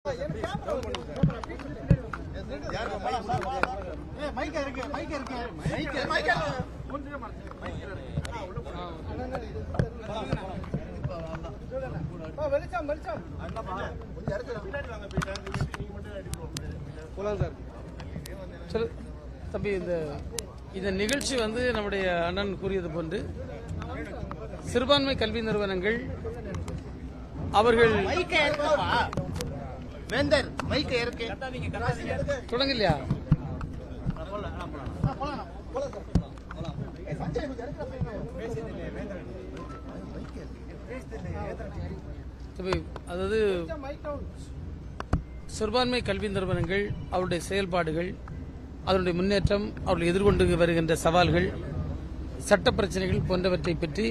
தம்பி, இந்த நிகழ்ச்சி வந்து நம்முடைய அண்ணன் கூறியது போன்று சிறுபான்மை கல்வி நிறுவனங்கள் அவர்கள் தொடங்க இல்லையா? அதாவது சிறுபான்மை கல்வி நிறுவனங்கள் அவருடைய செயல்பாடுகள், அதனுடைய முன்னேற்றம், அவர்கள் எதிர்கொண்டு வருகின்ற சவால்கள், சட்ட பிரச்சனைகள் போன்றவற்றை பற்றி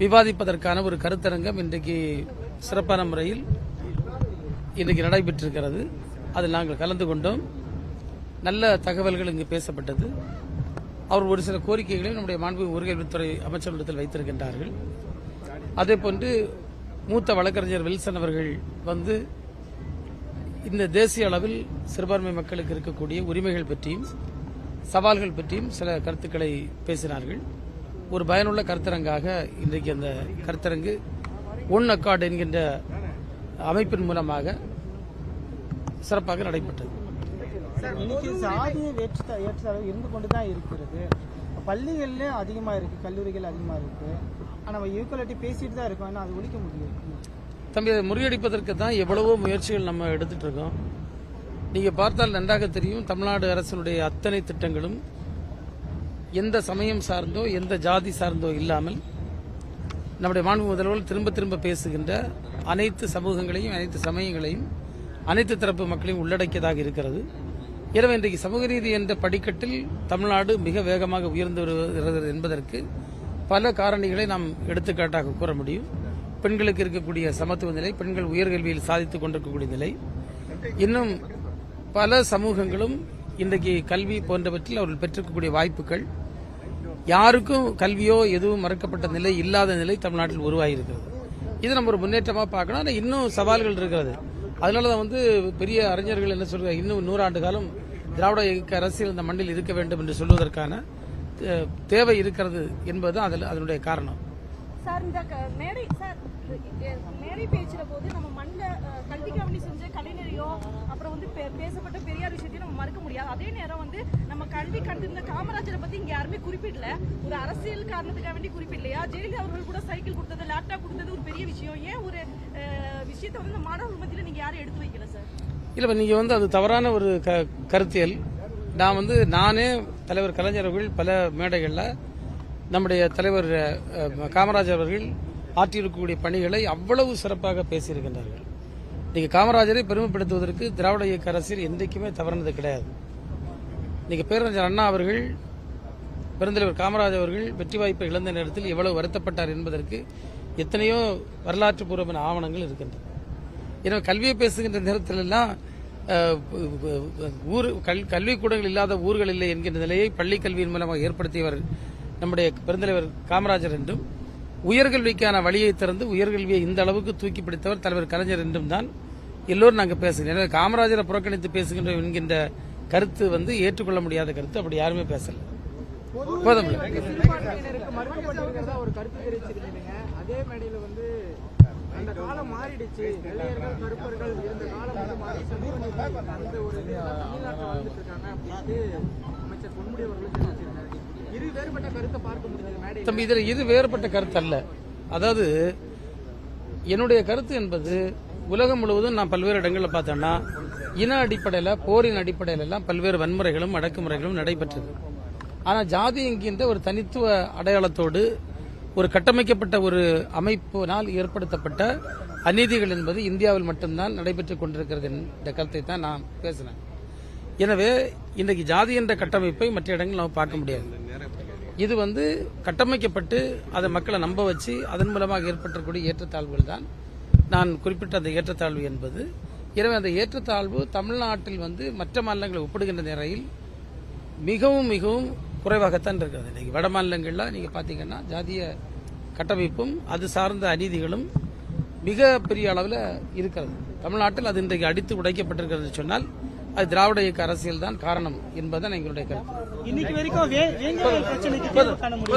விவாதிப்பதற்கான ஒரு கருத்தரங்கம் இன்றைக்கு சிறப்பான முறையில் இன்றைக்கு நடைபெற்றிருக்கிறது. அதில் நாங்கள் கலந்து கொண்டோம். நல்ல தகவல்கள் இங்கு பேசப்பட்டது. அவர் ஒரு சில கோரிக்கைகளை நம்முடைய மாண்புமிகு உயர்கல்வித்துறை அமைச்சரிடத்தில் வைத்திருக்கின்றார்கள். அதேபோன்று மூத்த வழக்கறிஞர் வில்சன் அவர்கள் வந்து இந்த தேசிய அளவில் சிறுபான்மை மக்களுக்கு இருக்கக்கூடிய உரிமைகள் பற்றியும் சவால்கள் பற்றியும் சில கருத்துக்களை பேசினார்கள். ஒரு பயனுள்ள கருத்தரங்காக இன்றைக்கு அந்த கருத்தரங்கு ஒன் அக்கார்டு என்கின்ற அமைப்பின் மூலமாக சிறப்பாக நடைபெற்றது. இன்னைக்கு சாதிய ஏற்றத்தாழ்வு இருந்து கொண்டுதான் இருக்கிறது. பள்ளிகள்ல அதிகமா இருக்கு, கல்லூரிகள் அதிகமா இருக்கு. ஆனா ஈக்குவாலிட்டி பேசிட்டு தான் இருக்கோம். ஆனா அது ஒழிக்க முடியும். தம்பி, அதை முறியடிப்பதற்கு தான் எவ்வளவோ முயற்சிகள் நம்ம எடுத்துட்டு இருக்கோம். நீங்க பார்த்தால் நன்றாக தெரியும், தமிழ்நாடு அரசினுடைய அத்தனை திட்டங்களும் எந்த சமயம் சார்ந்தோ எந்த ஜாதி சார்ந்தோ இல்லாமல் நம்முடைய மாண்பு முதல்வர் திரும்ப திரும்ப பேசுகின்ற அனைத்து சமூகங்களையும், அனைத்து சமயங்களையும், அனைத்து தரப்பு மக்களையும் உள்ளடக்கியதாக இருக்கிறது. எனவே இன்றைக்கு சமூக நீதி என்ற படிக்கட்டில் தமிழ்நாடு மிக வேகமாக உயர்ந்து வருகிறது என்பதற்கு பல காரணிகளை நாம் எடுத்துக்காட்டாக கூற முடியும். பெண்களுக்கு இருக்கக்கூடிய சமத்துவ நிலை, பெண்கள் உயர்கல்வியில் சாதித்துக் கொண்டிருக்கக்கூடிய நிலை, இன்னும் பல சமூகங்களும் இன்றைக்கு கல்வி போன்றவற்றில் அவர்கள் பெற்றிருக்கக்கூடிய வாய்ப்புகள், யாருக்கும் கல்வியோ எதுவும் மறக்கப்பட்ட நிலை இல்லாத நிலை தமிழ்நாட்டில் உருவாகியிருக்கிறது. இது நம்ம ஒரு முன்னேற்றமாக பார்க்கணும். ஆனால் இன்னும் சவால்கள் இருக்கிறது. அதனாலதான் வந்து பெரிய அறிஞர்கள் என்ன சொல்றாங்க, இன்னும் 100 ஆண்டு காலம் திராவிட இயக்க அரசியல் இந்த மண்ணில் இருக்க வேண்டும் என்று சொல்வதற்கான தேவை இருக்கிறது என்பது அதனுடைய காரணம். சார், இந்த மேடை பேச்சுற போது நம்ம மண்ணில் கல்விக்காவணி செஞ்ச கலைஞரையோ அப்புறம் வந்து பேசப்பட்ட பெரியார் விஷயத்தையும் நம்ம மறுக்க முடியாது. அதே நேரம் வந்து நம்ம கல்வி கண்டிருந்த காமராஜரை பத்தி இங்க யாருமே குறிப்பிடல. ஒரு அரசியல் காரணத்துக்காக வேண்டி குறிப்பிடலையா? ஜெயலலிதா அவர்கள் கூட சைக்கிள் கொடுத்தது, லேப்டாப் கொடுத்தது ஒரு பெரிய விஷயம். ஏன் ஒரு விஷயத்தை வந்து இந்த மாணவர்கள் மத்தியில நீங்க யாரும் எடுத்து வைக்கல சார்? இல்ல, நீங்க வந்து அது தவறான ஒரு கருத்தியல். நானே தலைவர் கலைஞர் அவர்கள் பல மேடைகள்ல நம்முடைய தலைவர் காமராஜர் அவர்கள் ஆற்றியிருக்கக்கூடிய பணிகளை அவ்வளவு சிறப்பாக பேசியிருக்கின்றார்கள். நீங்க காமராஜரை பெருமைப்படுத்துவதற்கு திராவிட இயக்க அரசியல் என்றைக்குமே தவறானது கிடையாது. நீங்க பேரறிஞர் அண்ணா அவர்கள், பெருந்தலைவர் காமராஜர் அவர்கள் வெற்றி வாய்ப்பை இழந்த நேரத்தில் எவ்வளவு வருத்தப்பட்டார் என்பதற்கு எத்தனையோ வரலாற்று பூர்வமான ஆவணங்கள் இருக்கின்றன. எனவே கல்வியை பேசுகின்ற நேரத்தில் எல்லாம் கல்விக்கூடங்கள் இல்லாத ஊர்கள் இல்லை என்கின்ற நிலையை பள்ளி கல்வியின் மூலமாக ஏற்படுத்தியவர் நம்முடைய பெருந்தலைவர் காமராஜர் என்றும், உயர்கல்விக்கான வழியை திறந்து உயர்கல்வியை இந்த அளவுக்கு தூக்கி பிடித்தவர் தலைவர் கலைஞர் என்றும் தான் எல்லோரும் நாங்கள் பேசுகிறோம். எனவே காமராஜரை புறக்கணித்து பேசுகின்ற என்கின்ற கருத்து வந்து ஏற்றுக்கொள்ள முடியாத கருத்து. அப்படி யாருமே பேசல. போதும். ஒரு கருத்து தெரிவிச்சிருக்கீங்க. அதே மேடையில வந்து அந்த காலம் மாறிடுச்சு, வெள்ளையர்கள் கருப்பர்கள் இருந்த காலம் வந்து மாறி அந்த ஒரு தமிழ்நாட்டில் வாழ்ந்துட்டு இருக்காங்க அப்படின்ட்டு அமைச்சர் பொன்முடி அவர்கள் தெரிவிச்சிருக்காரு. இரு வேறுபட்ட கருத்தை பார்க்க முடிஞ்சது தம்பி. இதில் இது வேறுபட்ட கருத்து அல்ல. அதாவது என்னுடைய கருத்து என்பது உலகம் முழுவதும் நான் பல்வேறு இடங்களில் பார்த்தேன்னா இன அடிப்படையில், போரின் அடிப்படையில் எல்லாம் பல்வேறு வன்முறைகளும் அடக்குமுறைகளும் நடைபெற்றது. ஆனால் ஜாதி என்கின்ற ஒரு தனித்துவ அடையாளத்தோடு ஒரு கட்டமைக்கப்பட்ட ஒரு அமைப்பினால் ஏற்படுத்தப்பட்ட அநீதிகள் என்பது இந்தியாவில் மட்டும்தான் நடைபெற்றுக் கொண்டிருக்கிறது என்ற கருத்தை தான் நான் பேசினேன். எனவே இன்றைக்கு ஜாதி என்ற கட்டமைப்பை மற்ற இடங்களில் நம்ம பார்க்க முடியாது. இது வந்து கட்டமைக்கப்பட்டு அதை மக்களை நம்ப வச்சு அதன் மூலமாக ஏற்பட்டக்கூடிய ஏற்றத்தாழ்வுகள் தான் நான் குறிப்பிட்ட அந்த ஏற்றத்தாழ்வு என்பது. எனவே அந்த ஏற்றத்தாழ்வு தமிழ்நாட்டில் வந்து மற்ற மாநிலங்களை ஒப்பிடுகின்ற நிலையில் மிகவும் மிகவும் குறைவாகத்தான் இருக்கிறது. இன்னைக்கு வட மாநிலங்களில் நீங்கள் பார்த்தீங்கன்னா ஜாதிய கட்டமைப்பும் அது சார்ந்த அநீதிகளும் மிக பெரிய அளவில் இருக்கிறது. தமிழ்நாட்டில் அது இன்றைக்கு அடித்து உடைக்கப்பட்டிருக்கிறது சொன்னால் அது திராவிட இயக்க அரசியல் தான் காரணம் என்பதுதான் எங்களுடைய கருத்து. இன்னைக்கு வரைக்கும் வேங்கவேல் பிரச்சனைக்கு தீர்வு காண முடியும்.